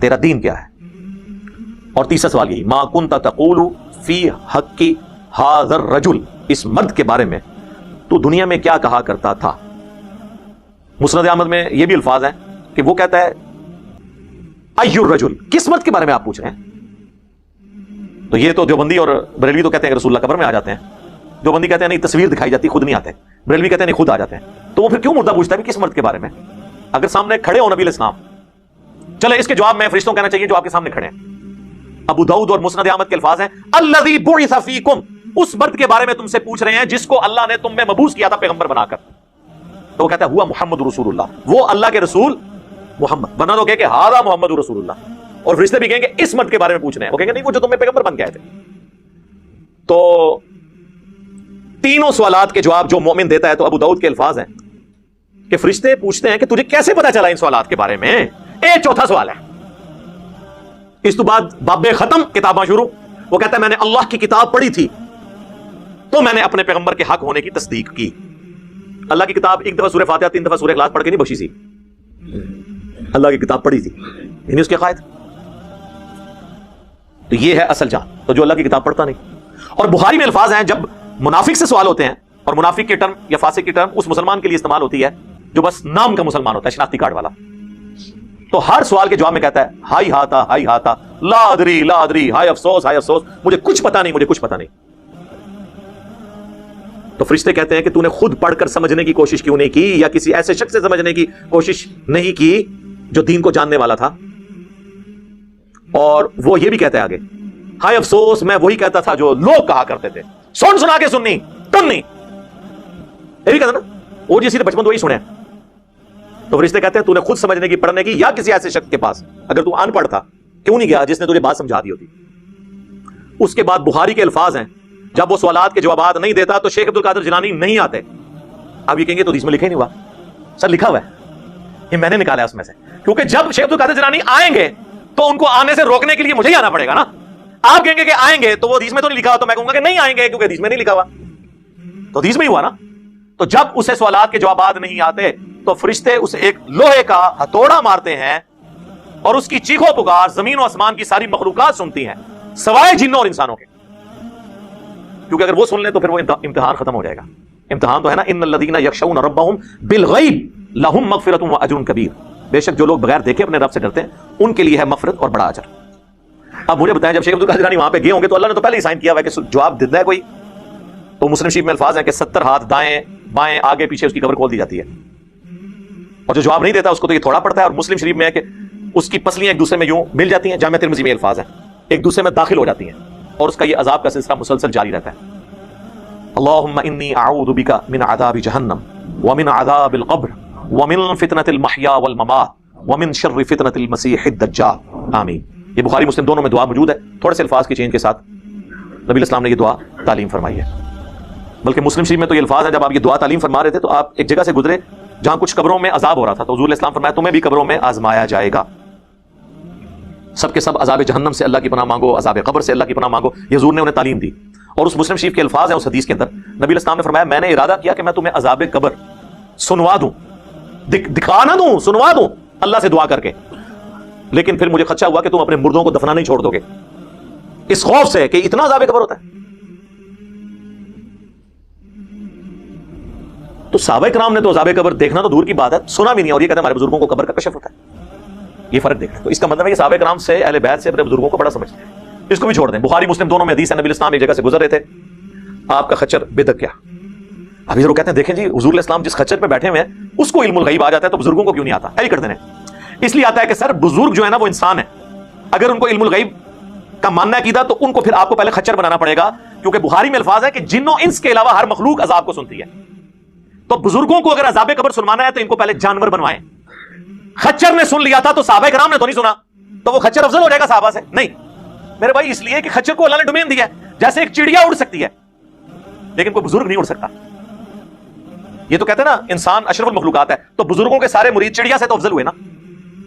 تیرا دین کیا ہے؟ اور تیسرا سوال یہی، ما کنت تقول فی حق ھذا الرجل، اس مرد کے بارے میں تو دنیا میں کیا کہا کرتا تھا؟ مسند احمد میں یہ بھی الفاظ ہیں کہ وہ کہتا ہے ای الرجل، کس مرد کے بارے میں آپ پوچھ رہے ہیں؟ تو یہ تو دیوبندی اور بریلوی تو کہتے ہیں کہ رسول اللہ قبر میں آ جاتے ہیں، دیوبندی کہتے ہیں نہیں تصویر دکھائی جاتی خود نہیں آتے، بریلوی کہتے ہیں نہیں خود آ جاتے ہیں، تو وہ پھر کیوں مردہ پوچھتا ہے کس مرد کے بارے میں اگر سامنے کھڑے ہو نبی علیہ السلام؟ چلے اس کے جواب میں فرشتوں کہنا چاہیے جو آپ کے سامنے کھڑے ہیں۔ ابو داؤد اور مسند احمد کے الفاظ ہیں الذی بعث فیکم، اس مرد کے بارے میں تم سے پوچھ رہے ہیں جس کو اللہ نے تم میں مبعوث کیا تھا پیغمبر بنا کر۔ تو وہ کہتا ہے ہوا محمد رسول اللہ، وہ اللہ کے رسول محمد، ورنہ تو کہ ھذا محمد رسول اللہ، اور فرشتے بھی کہیں گے اس مرد کے بارے میں پوچھ رہے ہیں، وہ کہیں گے نہیں وہ جو تم میں پیغمبر بن گئے تھے۔ تو تینوں سوالات کے جواب جو مومن دیتا ہے، تو ابو داؤد کے الفاظ ہیں کہ فرشتے پوچھتے ہیں کہ تجھے کیسے پتا چلا ان سوالات کے بارے میں؟ ایک چوتھا سوال ہے، اس تو بعد باب ختم کتاباں شروع۔ وہ کہتا ہے میں نے اللہ کی کتاب پڑھی تھی تو میں نے اپنے پیغمبر کے حق ہونے کی تصدیق کی۔ اللہ کی کتاب ایک دفعہ سورہ فاتحہ 3 دفعہ سورہ اخلاص پڑھ کے نہیں بخشی سی، اللہ کی کتاب پڑھی تھی یعنی اس کے قائد۔ تو یہ ہے اصل جان، تو جو اللہ کی کتاب پڑھتا نہیں۔ اور بخاری میں الفاظ ہیں جب منافق سے سوال ہوتے ہیں، اور منافق کی ٹرم یا فاسق کی ٹرم اس مسلمان کے لیے استعمال ہوتی ہے جو بس نام کا مسلمان ہوتا ہے، شناختی کارڈ والا، تو ہر سوال کے جواب میں کہتا ہے ہائی ہاتا لا ادری، ہائے افسوس مجھے کچھ پتا نہیں۔ تو فرشتے کہتے ہیں کہ تو نے خود پڑھ کر سمجھنے کی کوشش کیوں نہیں کی، یا کسی ایسے شخص سے سمجھنے کی کوشش نہیں کی جو دین کو جاننے والا تھا؟ اور وہ یہ بھی کہتا ہے آگے ہائے افسوس میں وہی کہتا تھا جو لوگ کہا کرتے تھے، سنا کے سننی تم نہیں، یہ بھی کہتا نا وہ جیسی بچپن تو وہی سنے۔ تو فرشتے کہتے ہیں تو نے خود سمجھنے کی پڑھنے کی یا کسی ایسے شخص کے پاس، اگر تو ان پڑھ تھا کیوں نہیں گیا جس نے تجھے بات سمجھا دی ہوتی؟ اس کے بعد بخاری کے الفاظ ہیں جب وہ سوالات کے جوابات نہیں دیتا تو شیخ عبد القادر جیلانی نہیں آتے۔ اب یہ کہیں گے تو اس میں لکھے نہیں ہوا، سر لکھا ہوا ہے، یہ میں نے نکالا ہے اس میں سے، کیونکہ جب شیخ عبد القادر جیلانی آئیں گے تو ان کو آنے سے روکنے کے لیے مجھے ہی آنا پڑے گا نا۔ آپ کہیں گے کہ آئیں گے تو وہ حدیث میں تو نہیں لکھا ہوا، تو میں کہوں گا کہ نہیں آئیں گے کیونکہ حدیث میں نہیں لکھا ہوا، تو حدیث میں ہی ہوا نا۔ تو جب اسے سوالات کے جوابات نہیں آتے تو فرشتے اسے ایک لوہے کا ہتھوڑا مارتے ہیں، اور اس کی چیخو پکار زمین و آسمان کی ساری مخلوقات سنتی ہیں سوائے جنوں اور انسانوں کے، کیونکہ اگر وہ سن لیں تو پھر وہ امتحان ختم ہو جائے گا۔ امتحان تو ہے نا ان الذین یخشون ربهم بالغیب لہم مغفرۃ واجر کبیر، بے شک جو لوگ بغیر دیکھے اپنے رب سے ڈرتے ہیں ان کے لیے ہے مغفرت اور بڑا اجر۔ اب مجھے بتائیں جب شیخ عبد القادر جیلانی وہاں پہ گئے ہوں گے تو اللہ نے تو پہلے ہی سائن کیا ہوا ہے کہ جواب دیتا ہے کوئی، تو مسلم شریف میں الفاظ ہیں کہ 70 ہاتھ دائیں بائیں آگے پیچھے اس کی قبر کھول دی جاتی ہے، اور جو جواب نہیں دیتا اس کو تو یہ تھوڑا پڑتا ہے۔ اور مسلم شریف میں ہے کہ اس کی پسلیاں ایک دوسرے میں یوں مل جاتی ہیں، جامع ترمذی میں الفاظ ہیں ایک دوسرے میں داخل ہو جاتی ہیں، اور اس کا یہ عذاب کا سلسلہ مسلسل جاری رہتا ہے۔ اللہم انی اعوذ بک من عذاب جہنم ومن عذاب القبر ومن فتنة المحیا والممات ومن شر فتنة المسیح الدجال، آمین۔ یہ بخاری مسلم دونوں میں دعا موجود ہے، تھوڑے سے الفاظ کی چینج کے ساتھ نبی علیہ السلام نے یہ دعا تعلیم فرمائی ہے۔ بلکہ مسلم شریف میں تو یہ الفاظ ہیں جب آپ یہ دعا تعلیم فرما رہے تھے تو آپ ایک جگہ سے گزرے جہاں کچھ قبروں میں عذاب ہو رہا تھا، تو حضور علیہ السلام فرمایا تمہیں بھی قبروں میں آزمایا جائے گا، سب کے سب عذاب جہنم سے اللہ کی پناہ مانگو، عذاب قبر سے اللہ کی پناہ مانگو، یہ حضور نے انہیں تعلیم دی۔ اور اس مسلم شریف کے الفاظ ہیں اس حدیث کے اندر نبی علیہ السلام نے فرمایا میں نے ارادہ کیا کہ میں تمہیں عذاب قبر سنوا دوں، دکھا نہ دوں، سنوا دوں اللہ سے دعا کر کے، لیکن پھر مجھے خدشہ ہوا کہ تم اپنے مردوں کو دفنا نہیں چھوڑ دو گے، اس خوف سے کہ اتنا عذاب قبر ہوتا ہے۔ تو صحابہ کرام نے تو عذاب قبر دیکھنا تو دور کی بات ہے سنا بھی نہیں، اور یہ کہتے ہیں ہمارے بزرگوں کو قبر کا کشف ہوتا ہے، یہ فرق دیکھنا۔ تو اس کا مطلب ہے کہ صحابہ کرام سے اہل بیت سے اپنے بزرگوں کو بڑا سمجھتے ہیں، اس کو بھی چھوڑ دیں۔ بخاری مسلم دونوں میں حدیث ہے نبی علیہ السلام ایک جگہ سے گزر رہے تھے، آپ کا خچر بدک گیا۔ ابھی ضرور کہتے ہیں دیکھیں جی حضور علیہ السلام جس خچر پہ بیٹھے ہوئے ہیں اس کو علم الغیب آ جاتا ہے تو بزرگوں کو کیوں نہیں آتا؟ ایسے کرتے ہیں، اس لیے آتا ہے کہ سر بزرگ جو ہے نا وہ انسان ہے، اگر ان کو علم الغیب کا ماننا ہے عقیدہ تو ان کو پھر آپ کو پہلے خچر بنانا پڑے گا، کیونکہ بخاری میں الفاظ ہے کہ جنوں انس کے علاوہ ہر مخلوق عذاب کو سنتی ہے، تو بزرگوں کو اگر عذاب قبر سنوانا ہے تو ان کو پہلے جانور بنوائیں۔ خچر نے سن لیا تھا تو صحابہ کرام نے تو نہیں سنا، تو وہ خچر افضل ہو جائے گا صحابہ سے؟ نہیں میرے بھائی، اس لیے کہ خچر کو اللہ نے ڈومین دیا ہے، جیسے ایک چڑیا اڑ سکتی ہے لیکن کوئی بزرگ نہیں اڑ سکتا۔ یہ تو کہتے ہیں نا انسان اشرف المخلوقات ہے، تو بزرگوں کے سارے مرید چڑیا سے تو افضل ہوئے نا،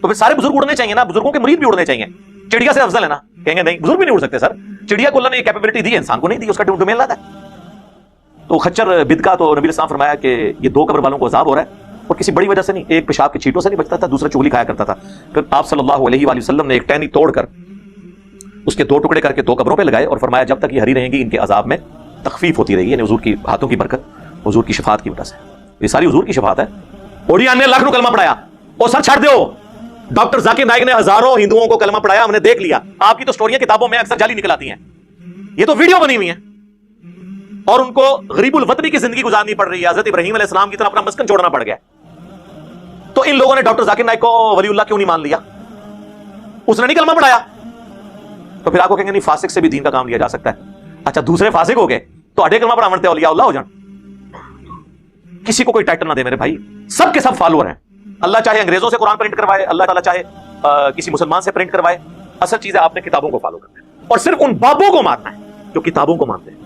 تو پھر سارے بزرگ اڑنے چاہیے نا، بزرگوں کے مرید بھی اڑنے چاہیے، چڑیا سے افضل ہے نا؟ کہیں گے نہیں بزرگ بھی نہیں اڑ سکتے سر، چڑیا کو اللہ نے یہ کیپیبلٹی دی ہے، انسان کو نہیں دی، اس کا ڈومین لاتا ہے۔ تو خچر بدکا تو نبی علیہ السلام فرمایا کہ یہ 2 قبر والوں کو عذاب ہو رہا ہے، اور کسی بڑی وجہ سے نہیں، ایک پیشاب کے چھینٹوں سے نہیں بچتا تھا، دوسرا چغلی کھایا کرتا تھا. پھر آپ صلی اللہ علیہ وآلہ وسلم نے ایک ٹہنی توڑ کر اس کے 2 ٹکڑے کر کے 2 قبروں پہ لگائے اور فرمایا جب تک یہ ہری رہیں گی ان کے عذاب میں تخفیف ہوتی رہی ہے. یعنی حضور کی ہاتھوں کی برکت، حضور کی شفاعت کی وجہ سے. یہ ساری حضور کی شفاعت ہے. اوڑیا نے لاکھ کلمہ پڑھایا، وہ سر چھڑ دیو. ڈاکٹر ذاکر نائک نے ہزاروں ہندوؤں کو کلمہ پڑھایا، ہم نے دیکھ لیا. آپ کی تو سٹوریاں کتابوں میں اکثر جعلی نکل آتی ہیں، یہ تو ویڈیو بنی ہوئی ہیں. اور ان کو غریب الوطنی کی زندگی گزارنی پڑ رہی ہے، حضرت ابراہیم علیہ السلام کی طرح اپنا مسکن چھوڑنا پڑ گیا. تو ان لوگوں نے ڈاکٹر ذاکر نائک کو ولی اللہ کیوں نہیں مان لیا؟ اس نے نہیں کلمہ پڑھایا. تو پھر آپ کو کہیں گے نہیں فاسق سے بھی دین کا کام لیا جا سکتا ہے. اچھا دوسرے فاسق ہو گئے تو اڈے کلمہ پڑھا منتے اولیاء اللہ ہو جان. کسی کو کوئی ٹائٹل نہ دے میرے بھائی، سب کے سب فالوور ہیں. اللہ چاہے انگریزوں سے قرآن پرنٹ کروائے، اللہ تعالیٰ چاہے کسی مسلمان سے پرنٹ کروائے، اصل چیز ہے آپ نے کتابوں کو فالو کرنا ہے اور صرف ان بابوں کو ماننا ہے جو کتابوں کو مانتے ہیں.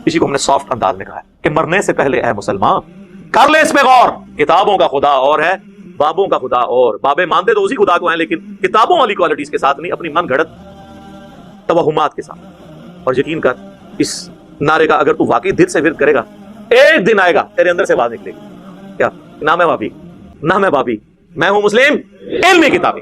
اسی کو ہم نے سافٹ انداز میں کہا ہے کہ مرنے سے پہلے اے مسلمان کر لے اس پہ غور، کتابوں کا خدا اور ہے، بابوں کا خدا اور. بابے مانتے تو اسی خدا کو ہیں لیکن کتابوں والی کوالٹیز کے ساتھ نہیں، اپنی من گھڑت توہمات کے ساتھ. اور یقین کر اس نعرے کا اگر تو واقعی دل سے ورد کرے گا، ایک دن آئے گا تیرے اندر سے آواز نکلے گی، کیا نہ میں بابی، نہ میں بابی، میں ہوں مسلم علمی کتابی.